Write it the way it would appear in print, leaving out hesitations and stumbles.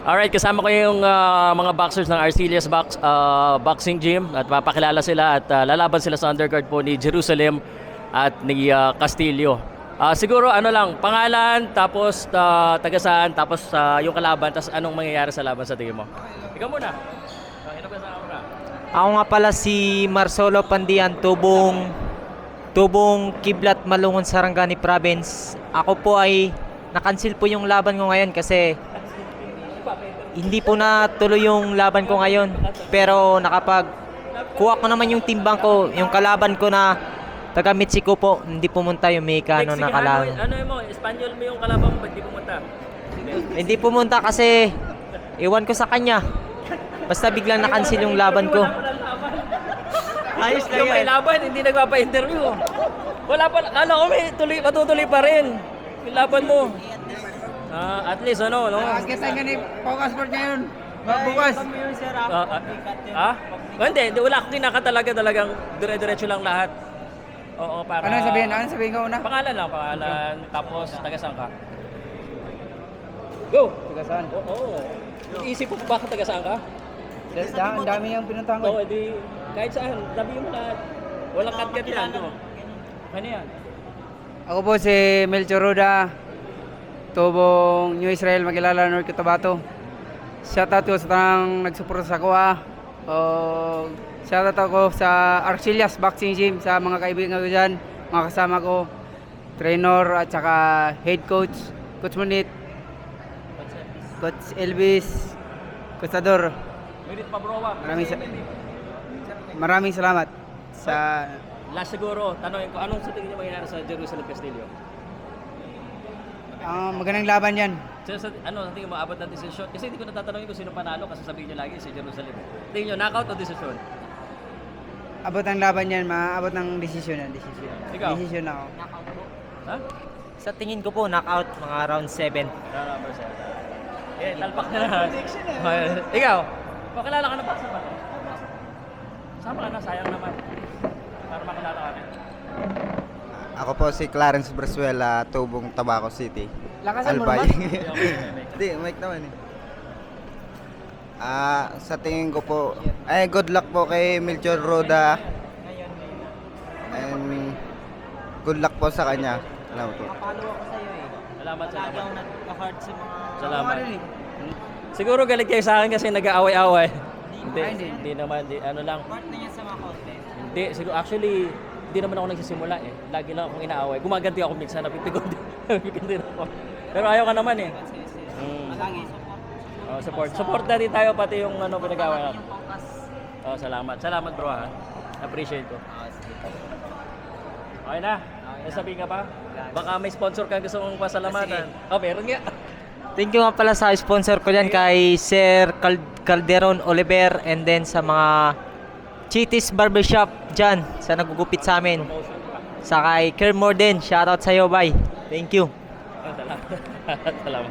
Alright, kasama ko yung mga boxers ng Arcelias Boxing Gym at papakilala sila at lalaban sila sa undercard po ni Jerusalem at ni Castillo. Siguro ano lang, pangalan, tapos taga saan, tapos yung kalaban, tapos anong mangyayari sa laban sa tingin mo? Ikaw muna. Hinap ka sa camera. Ako nga pala si Marcelo Pandian, tubong Kiblat, Malungon, Sarangani Province. Ako po ay na-cancel po yung laban ko ngayon kasi hindi po natuloy yung laban ko ngayon. Pero kuha ko naman yung timbang ko, yung kalaban ko na taga Mexico po, hindi pumunta yung Mexicano na kalaban. Ano mo, Espanyol mo yung kalaban mo, ba't di pumunta? Hindi pumunta kasi iwan ko sa kanya. Basta biglang na-cancel yung laban ko. Ayos lang may laban, hindi nagpapa-interview. Wala pa, kala ko matutuloy pa rin yung laban mo. At least ano, no? Kita nga ni Focus Sport ngayon. Bukas. Hindi, wala akong kinaka talagang dire-diretso lang lahat. Oo, para... Ano sabihin ko una? Pangalan, tapos taga saan ka? Go! Taga saan? Oo. Iisip mo bakit taga saan ka? Ang dami yung pinuntahan ko. Oo, di kahit saan, sabihin mo lahat. Walang kat-kat yan. Ano yan? Ako po si Melchor Roda, tubong New Israel, Magilala, North Cotabato. Shoutout ko sa tanang nagsuporta sa kuha. Shoutout ako sa Arcelias Boxing Gym, sa mga kaibigan ko dyan, mga kasama ko, trainer at saka head coach, Coach Munit, Coach Elvis, Coach Ador. Maraming salamat sa... Last siguro, tanongin ko, anong sa tingin niyo mangyayari sa Jerusalem Castillo? magandang laban yan. Sa tingin mo, abot ng desisyon? Kasi hindi ko natatanungin kung sino panalo kasi sabihin niyo lagi si Jerusalem. Tingin niyo, knockout o desisyon? Abot ng laban yan, maabot ng desisyon yan. Ikaw? Desisyon ako. Ha? Sa tingin ko po, knockout mga round 7. Talpak na na. Ikaw, pakilala ka na boxer ba? Sama ka na, sayang naman. Para makilala ka na. Ako po si Clarence Brasuela, tubong Tabaco City. Lakasan mo Albay. naman. Hindi, mic naman eh. Sa tingin ko po, good luck po kay Melchor Roda. And good luck po sa kanya. Salamat po. Napalo ako sa'yo eh. Salamat. Lagi ako nagka-hard sa mga... Salamat. Siguro galit kayo sa akin kasi nag-aaway-away. Hindi. Hindi naman, ano lang. Part na yan sa mga content. Hindi, siguro actually, hindi naman ako nagsisimula eh. Lagi lang akong inaaway. Gumaganti ako minsan, napipigod din ako. Pero ayaw ka naman eh. Support. Support na din tayo pati yung pinag-aaway natin. Salamat. Salamat bro ha. Appreciate ko. Okay na? May sabihin ka pa? Baka may sponsor kang gusto mong pasalamatan. Meron nga. Thank you nga pala sa sponsor ko dyan kay Sir Calderon Oliver and then sa mga Chitis Barbershop dyan sa nagugupit sa amin. Sa kay Kermorden, shoutout sa'yo, bye. Thank you. Salamat.